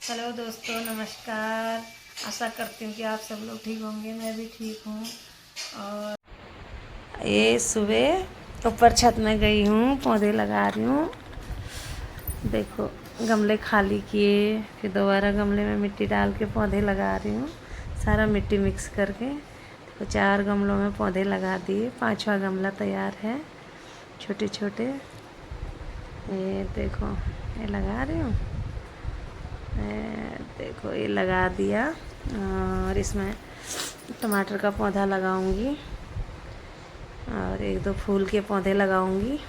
Hello दोस्तों, नमस्कार। आशा करती हूँ कि आप सब लोग ठीक होंगे। मैं भी ठीक हूँ। और ये सुबह ऊपर छत में गई हूँ, पौधे लगा रही हूँ। देखो, गमले खाली किए, फिर दोबारा गमले में मिट्टी डाल के पौधे लगा रही हूँ। सारा मिट्टी मिक्स करके देखो 4 गमलों में पौधे लगा दिए। 5वां गमला तैयार है, छोटे छोटे। ये देखो, ये लगा रही हूँ। देखो, ये लगा दिया। और इसमें टमाटर का पौधा लगाऊंगी और 1-2 फूल के पौधे लगाऊंगी।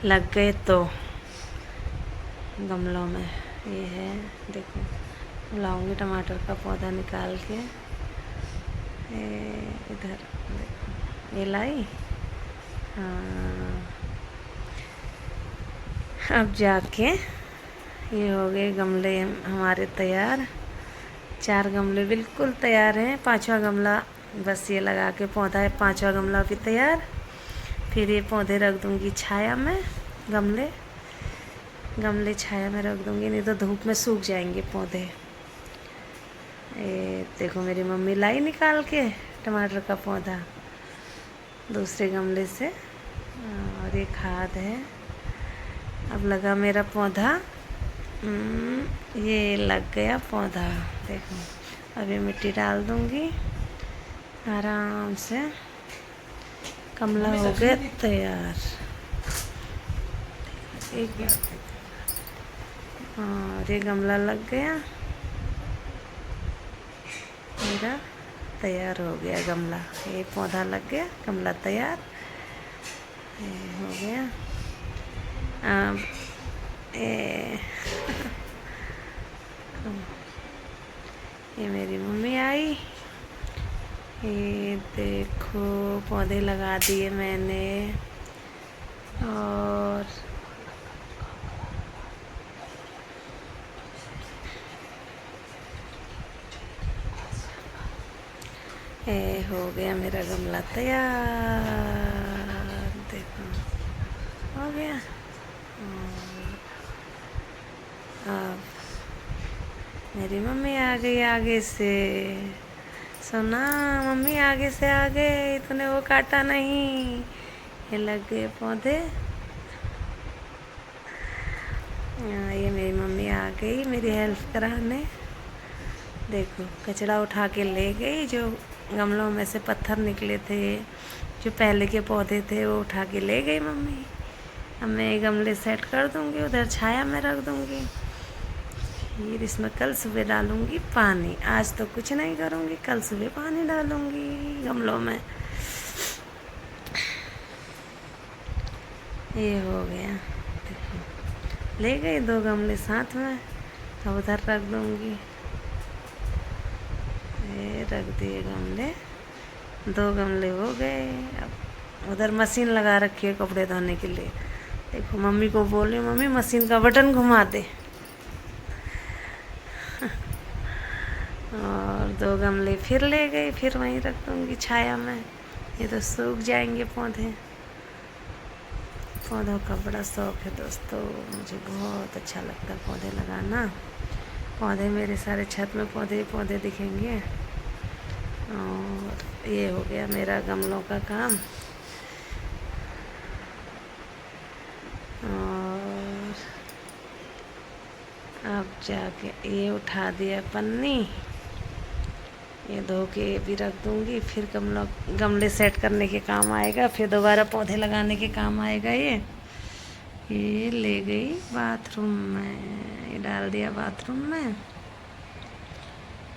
लग गए तो गमलों में ये है। देखो, लाऊंगी टमाटर का पौधा निकाल के। इधर देखो, ये लाई। हाँ, अब जाके ये हो गए गमले हमारे तैयार। 4 गमले बिल्कुल तैयार हैं। 5वां गमला बस ये लगा के पौधा है। 5वां गमला भी तैयार। फिर ये पौधे रख दूँगी छाया में। गमले छाया में रख दूँगी, नहीं तो धूप में सूख जाएंगे पौधे। ये देखो, मेरी मम्मी लाई निकाल के टमाटर का पौधा दूसरे गमले से। और ये खाद है। अब लगा मेरा पौधा। ये लग गया पौधा। देखो, अभी मिट्टी डाल दूँगी आराम से। गमला हो गया तैयार। एक और ये गमला लग गया मेरा, तैयार हो गया गमला। ये पौधा लग गया, गमला तैयार। ये हो गया। अब ये मेरी मम्मी आई। ये देखो, पौधे लगा दिए मैंने। और ये हो गया मेरा गमला तैयार। देखो, हो गया। अब मेरी मम्मी आ गई आगे से। सोना, मम्मी आगे से आ गए, तूने वो काटा नहीं। ये लग गए पौधे। ये मेरी मम्मी आ गई मेरी हेल्प कराने। देखो, कचरा उठा के ले गई। जो गमलों में से पत्थर निकले थे, जो पहले के पौधे थे, वो उठा के ले गई मम्मी। अब मैं ये गमले सेट कर दूँगी, उधर छाया में रख दूँगी। फिर इसमें कल सुबह डालूँगी पानी। आज तो कुछ नहीं करूँगी, कल सुबह पानी डालूँगी गमलों में। ये हो गया। देखो, ले गई 2 गमले साथ में। अब उधर रख दूँगी। ये रख दिए गमले। 2 गमले हो गए। अब उधर मशीन लगा रखी है कपड़े धोने के लिए। देखो, मम्मी को बोल रही हूँ, मम्मी मशीन का बटन घुमा दे। और 2 गमले फिर ले गई, फिर वहीं रख दूँगी छाया में। ये तो सूख जाएंगे पौधे। पौधों का बड़ा शौक़ है दोस्तों, मुझे बहुत अच्छा लगता है पौधे लगाना। पौधे मेरे सारे छत में पौधे ही पौधे दिखेंगे। और ये हो गया मेरा गमलों का काम। और अब जाके ये उठा दिया पन्नी। ये धो के भी रख दूँगी। फिर गमले सेट करने के काम आएगा। फिर दोबारा पौधे लगाने के काम आएगा। ये ले गई बाथरूम में, ये डाल दिया बाथरूम में।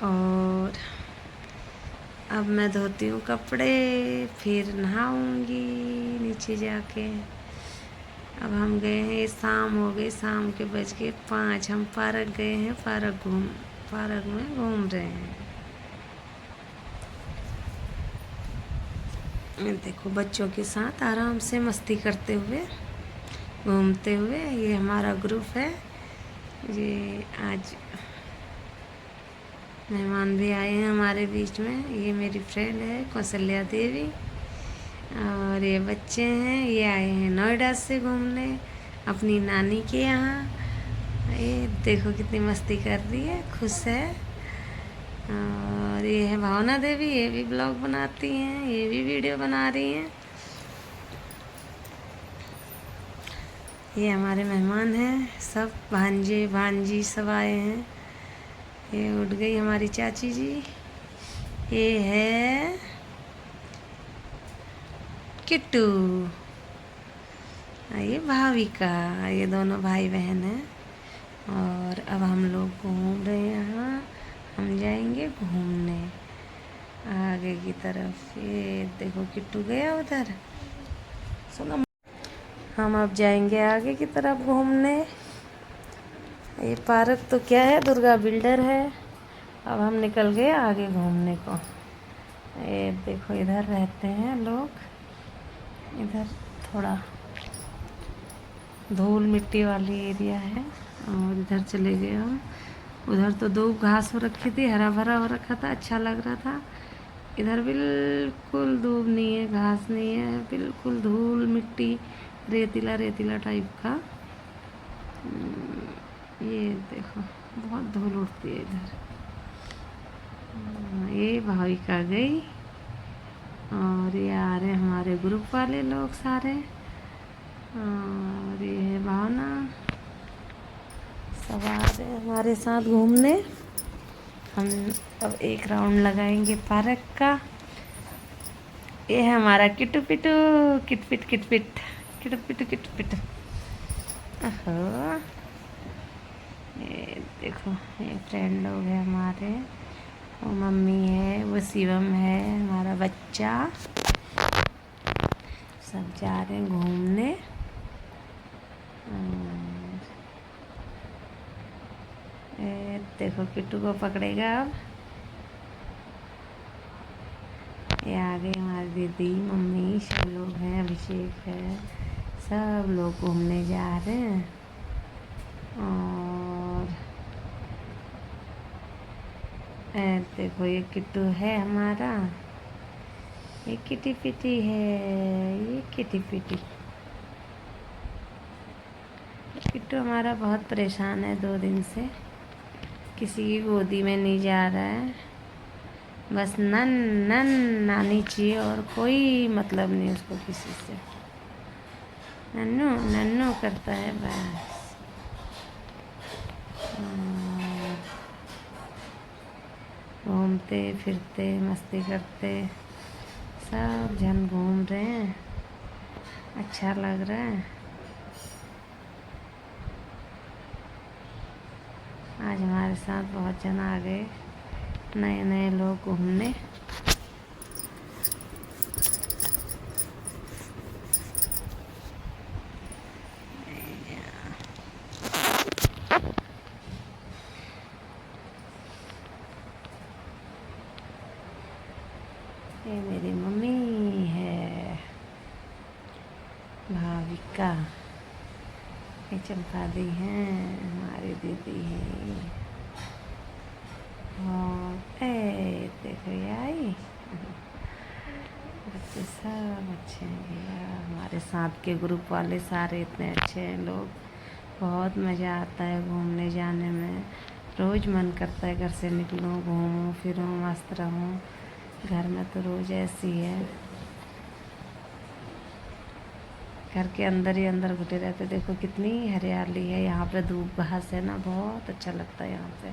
और अब मैं धोती हूँ कपड़े, फिर नहाऊँगी नीचे जाके। अब हम गए हैं, शाम हो गई, शाम के बज गए 5। हम पार्क गए हैं, पार्क में घूम रहे हैं। देखो, बच्चों के साथ आराम से मस्ती करते हुए, घूमते हुए। ये हमारा ग्रुप है। ये आज मेहमान भी आए हैं हमारे बीच में। ये मेरी फ्रेंड है कौशल्या देवी। और ये बच्चे हैं, ये आए हैं नोएडा से घूमने अपनी नानी के यहाँ। ये देखो कितनी मस्ती कर रही है, खुश है। और ये है भावना देवी, ये भी ब्लॉग बनाती हैं, ये भी वीडियो बना रही हैं। ये हमारे मेहमान हैं, सब भांजे भांजी सब आए हैं। ये उठ गई हमारी चाची जी। ये है किट्टू, ये भाविका, ये दोनों भाई बहन हैं। और अब हम लोग घूम रहे हैं, यहाँ हम जाएंगे घूमने आगे की तरफ। ये देखो किट्टू गया उधर, सुनो। हम अब जाएंगे आगे की तरफ घूमने। ये पार्क तो क्या है, दुर्गा बिल्डर है। अब हम निकल गए आगे घूमने को। ये देखो इधर रहते हैं लोग, इधर थोड़ा धूल मिट्टी वाली एरिया है। और इधर चले गए हम। उधर तो दो घास हो रखी थी, हरा भरा हो रखा था, अच्छा लग रहा था। इधर बिल्कुल दूब नहीं है, घास नहीं है, बिल्कुल धूल मिट्टी, रेतीला रेतीला टाइप का। ये देखो बहुत धूल उड़ती है इधर। ये भाविका गई और ये आ रहे हमारे ग्रुप वाले लोग सारे। और ये है भावना, सब आ रहे हैं हमारे साथ घूमने। हम अब एक राउंड लगाएंगे पार्क का। ये है हमारा किटू पिटू, किटपिट किटपिट, किटू पिटू किटपिट। ओहो, ये देखो ये फ्रेंड लोग हैं हमारे। वो मम्मी है, वो शिवम है हमारा बच्चा। सब जा रहे हैं घूमने। देखो किट्टू को पकड़ेगा अब। ये आगे हमारी दीदी मम्मी सब लोग हैं, अभिषेक है, सब लोग घूमने जा रहे हैं। और देखो ये किट्टू है हमारा, ये किटी पिटी है, ये किटी पिटी। किट्टू हमारा बहुत परेशान है 2 दिन से, किसी की गोदी में नहीं जा रहा है। बस नन नन नानी चाहिए और कोई मतलब नहीं उसको किसी से। नन्नू नन्नू करता है बस। घूमते फिरते मस्ती करते सब जन घूम रहे हैं, अच्छा लग रहा है। आज हमारे साथ बहुत जन आ गए, नए नए लोग घूमने। ये मेरी मम्मी है भाविका, ये चंपा दी हैं हमारी दीदी है। और देखो ये आई, बच्चे सब अच्छे हैं भैया। हमारे साथ के ग्रुप वाले सारे इतने अच्छे हैं लोग, बहुत मज़ा आता है घूमने जाने में। रोज़ मन करता है घर से निकलूँ, घूमूँ फिरूँ, मस्त रहूँ। घर में तो रोज़ ऐसी है, घर के अंदर ही अंदर घुटे रहते। देखो कितनी हरियाली है यहाँ पे, धूप घास है ना, बहुत अच्छा लगता है यहाँ पे,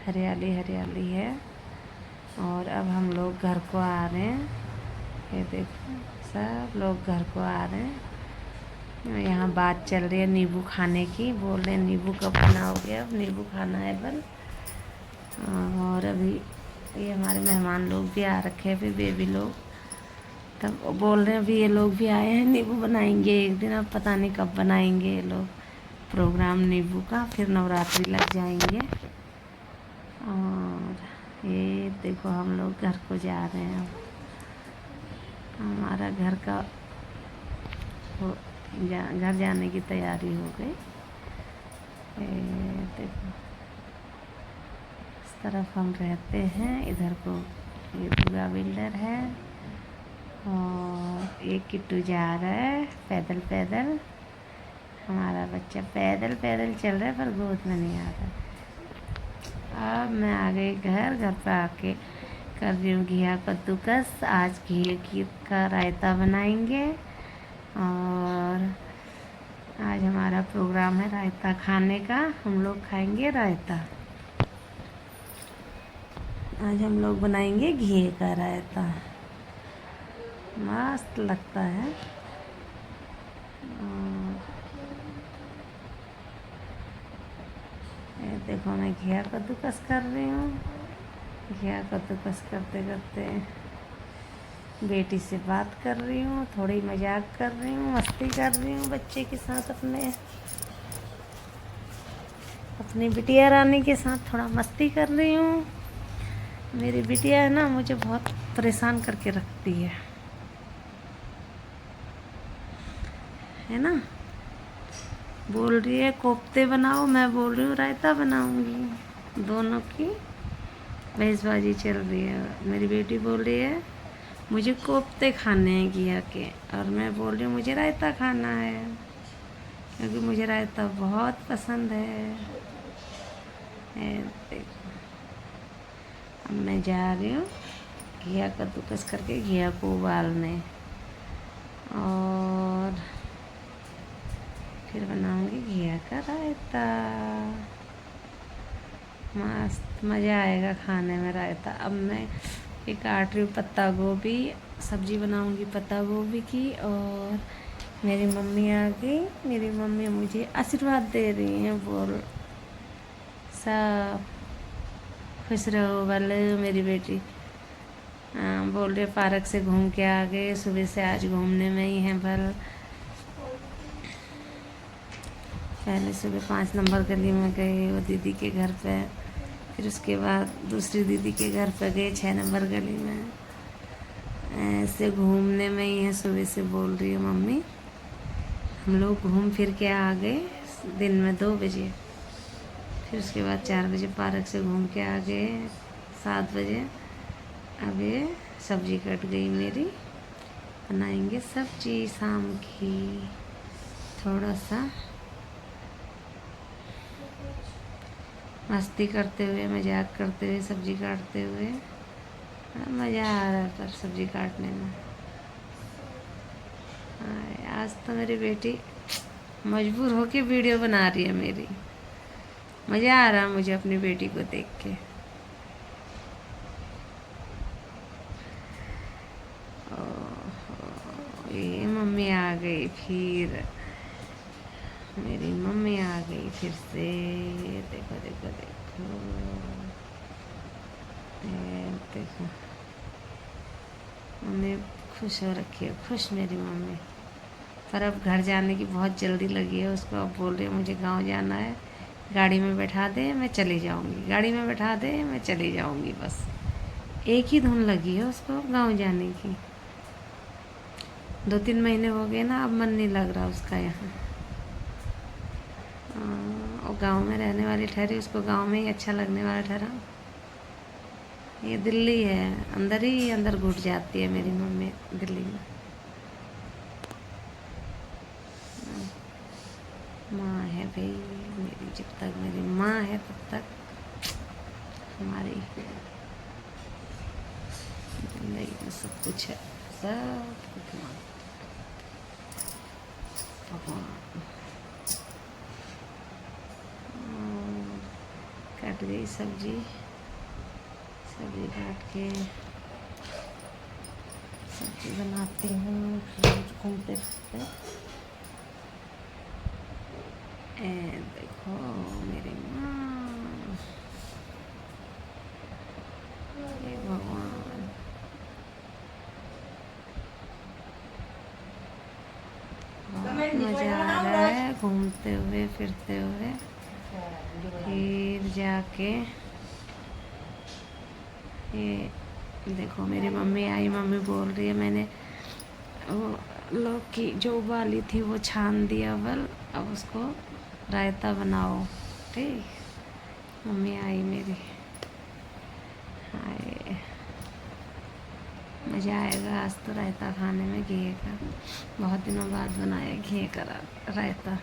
हरियाली हरियाली है। और अब हम लोग घर को आ रहे हैं। ये देखो सब लोग घर को आ रहे हैं। यहाँ बात चल रही है नींबू खाने की, बोल रहे हैं नींबू कब बनाओगे, अब नींबू खाना है बल। और अभी ये हमारे मेहमान लोग भी आ रखे हैं, फिर बेबी लोग, तब बोल रहे हैं अभी ये लोग भी आए हैं, नींबू बनाएंगे एक दिन। अब पता नहीं कब बनाएंगे ये लोग प्रोग्राम नींबू का, फिर नवरात्रि लग जाएंगे। और ये देखो हम लोग घर को जा रहे हैं। हमारा घर का घर जाने की तैयारी हो गई। देखो इस तरफ हम रहते हैं, इधर को ये दुर्गा बिल्डर है। और एक किट्टू जा रहा है पैदल पैदल, हमारा बच्चा पैदल पैदल चल रहा है पर गोद में नहीं आ रहा। अब मैं आ गई घर पे आके कर रही हूँ घिया कद्दूकस। आज घी का रायता बनाएंगे और आज हमारा प्रोग्राम है रायता खाने का। हम लोग खाएंगे रायता। आज हम लोग बनाएंगे घी का रायता, मस्त लगता है। ये देखो मैं घिया कद्दूकस कर रही हूँ। घिया कद्दूकस करते करते बेटी से बात कर रही हूँ, थोड़ी मजाक कर रही हूँ, मस्ती कर रही हूँ बच्चे के साथ, अपनी बिटिया रानी के साथ थोड़ा मस्ती कर रही हूँ। मेरी बिटिया है ना, मुझे बहुत परेशान करके रखती है ना। बोल रही है कोफ्ते बनाओ, मैं बोल रही हूँ रायता बनाऊंगी। दोनों की बहसबाजी चल रही है। मेरी बेटी बोल रही है मुझे कोफ्ते खाने हैं घिया के, और मैं बोल रही हूँ मुझे रायता खाना है, क्योंकि मुझे रायता बहुत पसंद है। देखो अब मैं जा रही हूँ घिया कद्दूकस करके घिया को उबालने, और फिर बनाऊंगी घिया का रायता। मस्त मज़ा आएगा खाने में रायता। अब मैं ये काट रही हूँ पत्ता गोभी, सब्जी बनाऊंगी पत्ता गोभी की। और मेरी मम्मी आ गई। मेरी मम्मी मुझे आशीर्वाद दे रही हैं, बोल सब खुश रहो वाले। मेरी बेटी बोल रही पार्क से घूम के आ गए, सुबह से आज घूमने में ही हैं बल। पहले सुबह 5 नंबर गली में गए वो दीदी के घर पे, फिर उसके बाद दूसरी दीदी के घर पे गए 6 नंबर गली में। ऐसे घूमने में ही है सुबह से, बोल रही है मम्मी। हम लोग घूम फिर के आ गए दिन में 2 बजे, फिर उसके बाद 4 बजे पार्क से घूम के आ गए 7 बजे। अब ये सब्जी कट गई मेरी, बनाएंगे सब्जी शाम की। थोड़ा सा मस्ती करते हुए, मजाक करते हुए, सब्जी काटते हुए मज़ा आ रहा था सब्जी काटने में। आज तो मेरी बेटी मजबूर होके वीडियो बना रही है मेरी। मज़ा आ रहा मुझे अपनी बेटी को देख के। ये मम्मी आ गई फिर, मेरी मम्मी आ गई फिर से। देखो देखो देखो, देखो मम्मी खुश हो रखी है, खुश मेरी मम्मी। पर अब घर जाने की बहुत जल्दी लगी है उसको। अब बोल रही है मुझे गांव जाना है, गाड़ी में बैठा दे मैं चली जाऊंगी, गाड़ी में बैठा दे मैं चली जाऊंगी। बस एक ही धुन लगी है उसको गांव जाने की। 2-3 महीने हो गए ना, अब मन नहीं लग रहा उसका यहाँ। और गांव में रहने वाली ठहरी, उसको गांव में ही अच्छा लगने वाला ठहरा। ये दिल्ली है, अंदर ही अंदर घुट जाती है मेरी मम्मी दिल्ली में। माँ है भाई मेरी, जब तक मेरी माँ है तब तक हमारी जिंदगी में सब कुछ है, सब कुछ भगवान। कट गई सब्जी, सब्जी काट के सब्जी बनाती हूँ घूमते फिरते। देखो मेरी माँ, ये भगवान। मज़ा आ रहा है घूमते हुए फिरते हुए। फिर जाके ये देखो मेरी मम्मी आई, मम्मी बोल रही है मैंने वो लौकी जो उबाली थी वो छान दिया बल, अब उसको रायता बनाओ। ठीक, मम्मी आई मेरी। हाय मज़ा आएगा आज तो रायता खाने में, घी का। बहुत दिनों बाद बनाया घी का रायता।